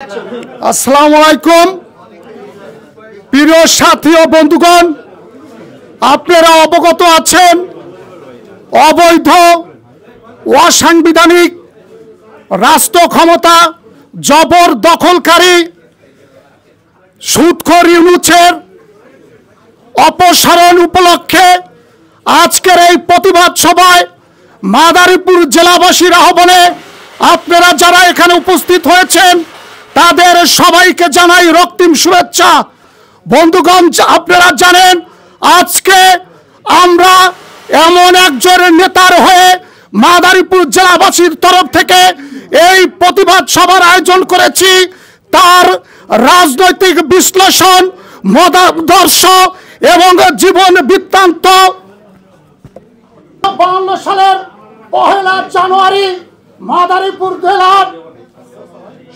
আসসালামু আলাইকুম প্রিয় সাথী ও বন্ধুগণ, আপনারা অবগত আছেন অবৈধ অসাংবিধানিক রাষ্ট্র ক্ষমতা জবরদখলকারী সুদখোর ইউনূসের অপসারণ উপলক্ষে আজকের এই প্রতিবাদ সভায় মাদারীপুর জেলাবাসীর আহ্বানে আপনারা যারা এখানে উপস্থিত হয়েছেন তাদের সবাইকে জানাই রক্তিম শুভেচ্ছা। বন্ধুগণ, আপনারা জানেন আজকে আমরা এমন একজন নেতার হয়ে মাদারীপুর জেলাবাসীর তরফ থেকে এই প্রতিবাদ সভার আয়োজন করেছি। তার রাজনৈতিক বিশ্লেষণ, মতাদর্শ এবং জীবন বৃত্তান্ত 52 সালের 1 জানুয়ারি মাদারীপুর জেলার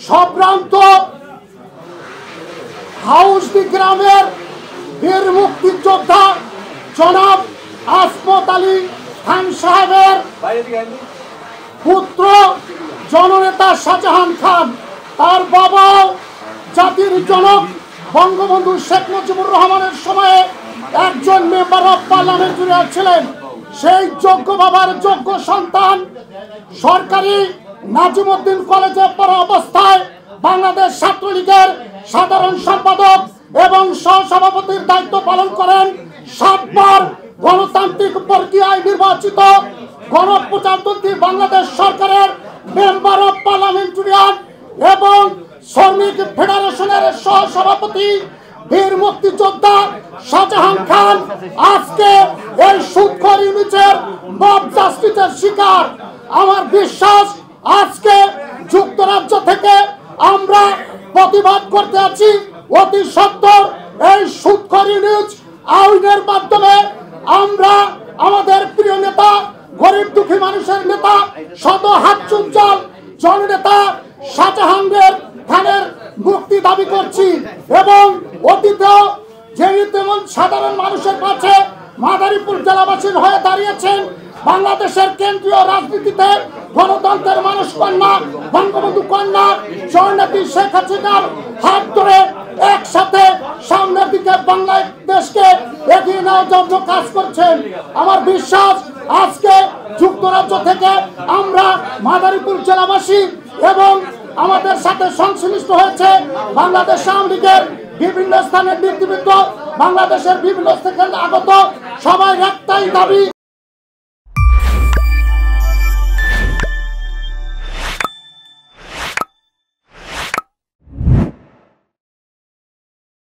সম্ভ্রান্ত হাউসদি গ্রামের বীর মুক্তিযোদ্ধা জনাব আসমত আলী খান সাহেবের পুত্র জননেতা শাহজাহান খান, তার বাবা জাতির জনক বঙ্গবন্ধু শেখ মুজিবুর রহমানের সময়ে একজন মেম্বার অফ পার্লামেন্ট ছিলেন। সেই যোগ্য বাবার যোগ্য সন্তান সরকারি নাজিমউদ্দিন কলেজে পড়া অবস্থায় বাংলাদেশ ছাত্রলীগের সাধারণ সম্পাদক এবং সহসভাপতির দায়িত্ব পালন করেন। 7 বার গণতান্ত্রিক প্রক্রিয়ায় নির্বাচিত গণপ্রজাতন্ত্রী বাংলাদেশ সরকারের মেম্বার অফ পার্লামেন্টারিয়ান এবং শ্রমিক ফেডারেশনের সহসভাপতি বীর মুক্তিযোদ্ধা শাহজাহান খান আজকে এই সুদখোর ইউনূসের মব জাস্টিসের শিকার। আমার বিশ্বাস আজকে যুক্তরাজ্য থেকে আমরা প্রতিবাদ করতে আছি অতি সত্বর এই সুদখোর ইউনূস আইনের মাধ্যমে আমরা আমাদের প্রিয় নেতা, গরিব দুঃখী মানুষের নেতা, শত হাতচুজ্জ্বল জননেতা শাহজাহান খানের মুক্তি দাবি করছি এবং অতীতেও যেমন সাধারণ মানুষের কাছে মাদারীপুর জেলাবাসীর হয়ে দাঁড়িয়েছেন, বাংলাদেশের কেন্দ্রীয় রাজনীতিতে গণতন্ত্রের মানুষ কন্যা বঙ্গবন্ধু কন্যা জননেত্রী শেখ হাসিনার হাত ধরে একসাথে সামনের দিকে বাংলাদেশকে এগিয়ে নেওয়ার জন্য কাজ করছেন। আমার বিশ্বাস আজকে যুক্তরাজ্য থেকে আমরা মাদারীপুর জেলাবাসী এবং আমাদের সাথে সংশ্লিষ্ট হয়েছে বাংলাদেশ আওয়ামী লীগের বিভিন্ন স্থানের নেতৃবৃন্দ, বাংলাদেশের বিভিন্ন থেকে আগত সবাই একটাই দাবি